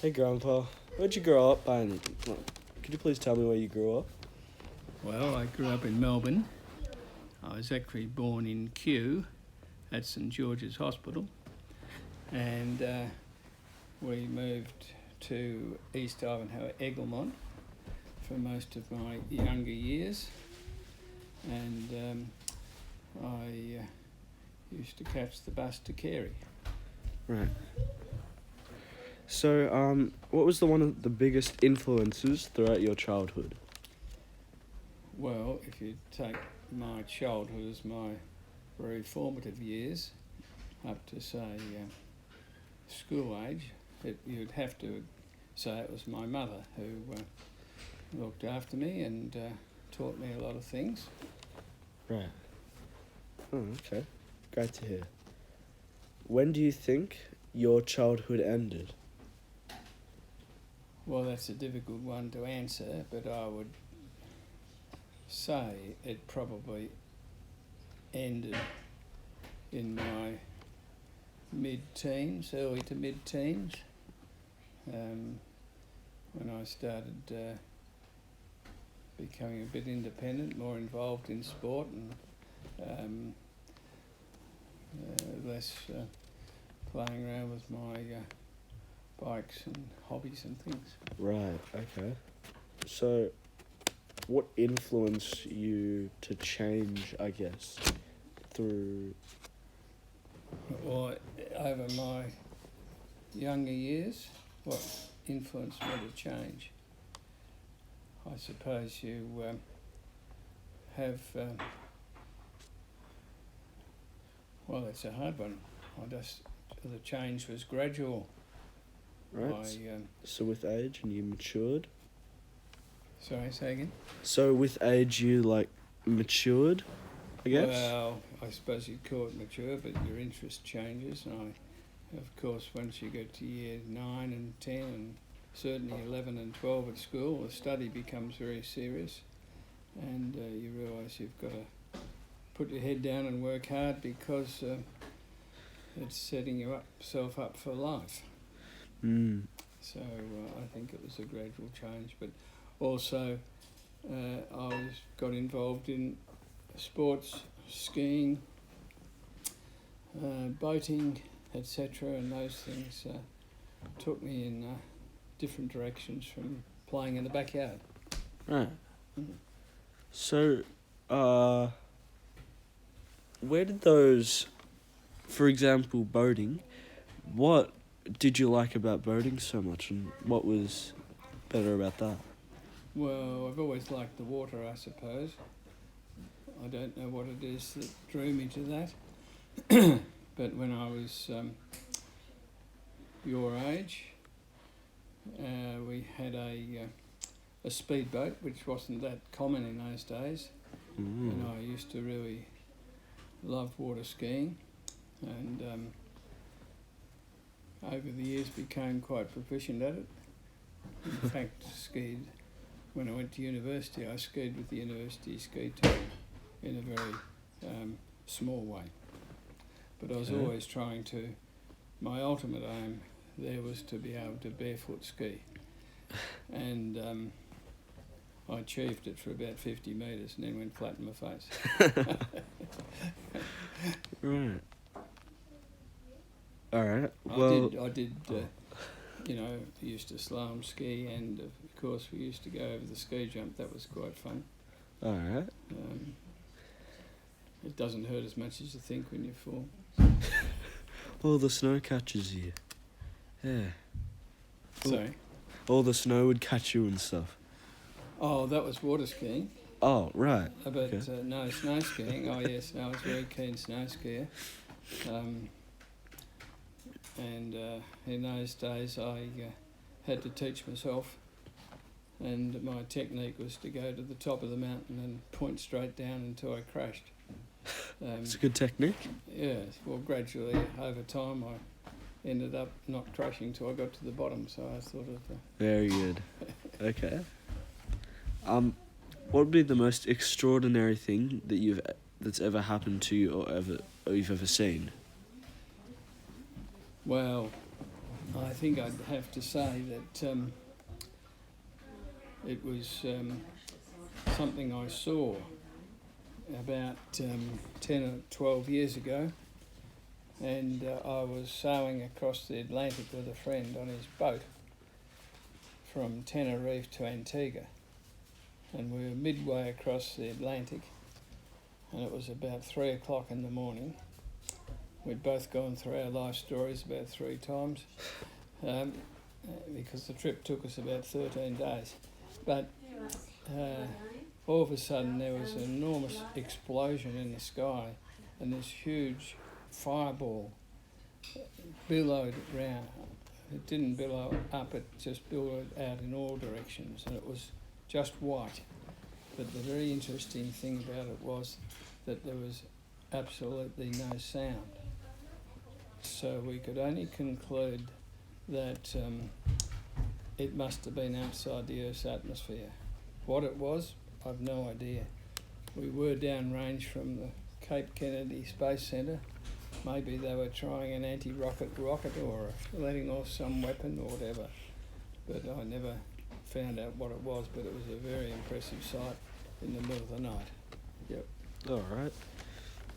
Hey, Grandpa. Where'd you grow up, and could you please tell me where you grew up? Well, I grew up in Melbourne. I was actually born in Kew at St George's Hospital, and we moved to East Ivanhoe, Eaglemont, for most of my younger years, and I used to catch the bus to Carey. Right. So, what was one of the biggest influences throughout your childhood? Well, if you take my childhood as my very formative years, up to say school age, you'd have to say it was my mother who looked after me and taught me a lot of things. Right. Oh, okay. Great to hear. When do you think your childhood ended? Well, that's a difficult one to answer, but I would say it probably ended in my mid-teens, early to mid-teens, when I started becoming a bit independent, more involved in sport, and less playing around with my bikes and hobbies and things. Right, okay. So, what influenced you to change, I guess, through... Or over my younger years, what influenced me to change? I suppose you have... well, it's a hard one. The change was gradual. Right. So with age and you matured? Sorry, say again? So with age you, matured, I guess? Well, I suppose you'd call it mature, but your interest changes. And of course, once you get to year 9 and 10 and certainly 11 and 12 at school, the study becomes very serious, and you realise you've got to put your head down and work hard because it's setting yourself up for life. So I think it was a gradual change, but also I got involved in sports, skiing, boating, etc., and those things took me in different directions from playing in the backyard. Right. So, where did those, for example, boating, what did you like about boating so much, and what was better about that? Well, I've always liked the water, I suppose. I don't know what it is that drew me to that. But when I was your age, we had a speedboat, which wasn't that common in those days. And I used to really love water skiing, and over the years became quite proficient at it. In fact, skied when I went to university. I skied with the university ski team in a very small way. But I was always trying to, my ultimate aim there was to be able to barefoot ski. And I achieved it for about 50 metres and then went flat in my face. Right. All right. Well, I did used to slalom ski, and of course we used to go over the ski jump. That was quite fun. All right. It doesn't hurt as much as you think when you fall. All the snow catches you. Yeah. Sorry? All the snow would catch you and stuff. Oh, that was water skiing. Oh, right. But Okay. no, snow skiing. Oh, yes, I was a very keen snow skier. And in those days I had to teach myself, and my technique was to go to the top of the mountain and point straight down until I crashed. It's a good technique. Yes, well, gradually over time I ended up not crashing till I got to the bottom, so I thought of... Very good. Okay. What would be the most extraordinary thing that's ever happened to you or you've ever seen? Well, I think I'd have to say that it was something I saw about 10 or 12 years ago, and I was sailing across the Atlantic with a friend on his boat from Tenerife to Antigua, and we were midway across the Atlantic, and it was about 3 o'clock in the morning. We'd both gone through our life stories about 3 times, because the trip took us about 13 days. But all of a sudden there was an enormous explosion in the sky, and this huge fireball billowed round. It didn't billow up, it just billowed out in all directions, and it was just white. But the very interesting thing about it was that there was absolutely no sound. So we could only conclude that it must have been outside the Earth's atmosphere. What it was, I've no idea. We were downrange from the Cape Kennedy Space Centre. Maybe they were trying an anti-rocket rocket or letting off some weapon or whatever. But I never found out what it was, but it was a very impressive sight in the middle of the night. Yep. All right.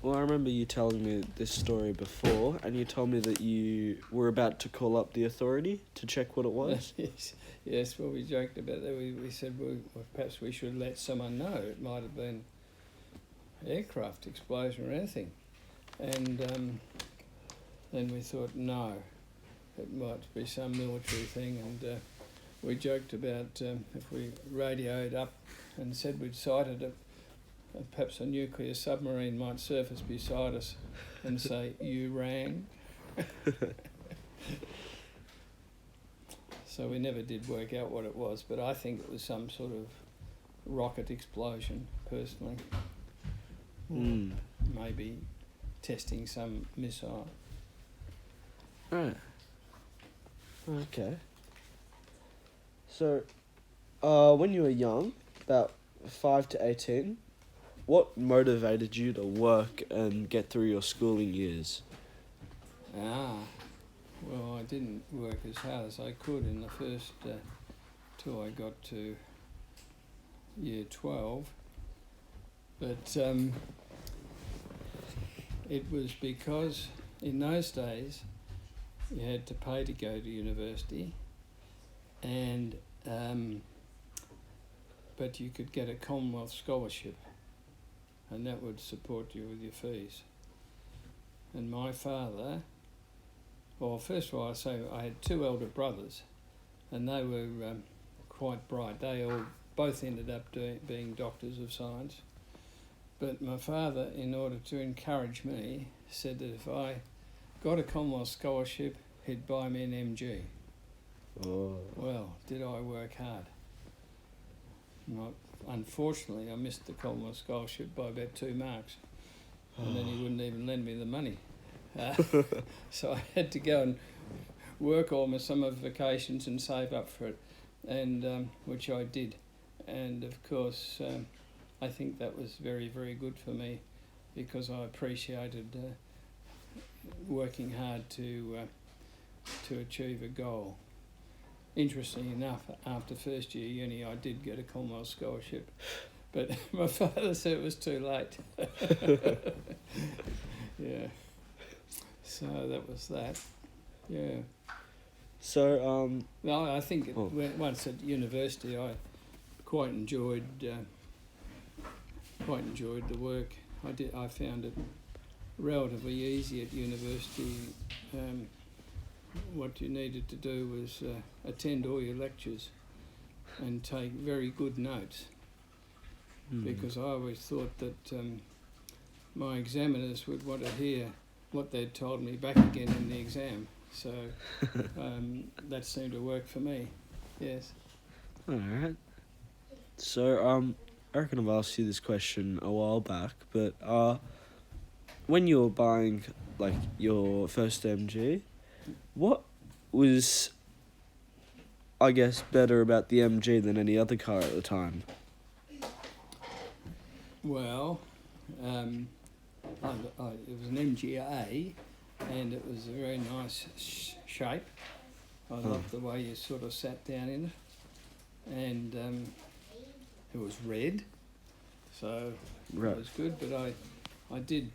Well, I remember you telling me this story before, and you told me that you were about to call up the authority to check what it was. Yes. Well, we joked about that. We said, well, perhaps we should let someone know. It might have been aircraft explosion or anything. And then we thought, no, it might be some military thing. And we joked about if we radioed up and said we'd sighted it, perhaps a nuclear submarine might surface beside us and say, "You rang." So we never did work out what it was, but I think it was some sort of rocket explosion, personally. Maybe testing some missile. Right. Okay. So, when you were young, about 5 to 18, what motivated you to work and get through your schooling years? Well, I didn't work as hard as I could in the first till I got to year 12, but it was because in those days you had to pay to go to university, and but you could get a Commonwealth scholarship, and that would support you with your fees. And my father, well, first of all, I say I had 2 elder brothers, and they were quite bright. They all both ended up being doctors of science. But my father, in order to encourage me, said that if I got a Commonwealth scholarship, he'd buy me an MG. Oh. Well, did I work hard? Unfortunately, I missed the Commonwealth scholarship by about 2 marks, and then he wouldn't even lend me the money. So I had to go and work all my summer vacations and save up for it, and which I did. And of course, I think that was very, very good for me, because I appreciated working hard to achieve a goal. Interestingly enough, after first year uni, I did get a Commonwealth scholarship, but my father said it was too late. Yeah. So that was that. Yeah. So, No, I think once at university, I quite enjoyed the work. I found it relatively easy at university. What you needed to do was attend all your lectures and take very good notes, because I always thought that my examiners would want to hear what they'd told me back again in the exam. So that seemed to work for me. Yes. all right. So, I reckon I've asked you this question a while back, but when you were buying like your first MG, what was, I guess, better about the MG than any other car at the time? Well, it was an MGA, and it was a very nice shape, I loved the way you sort of sat down in it, and it was red, so Right. it was good. But I did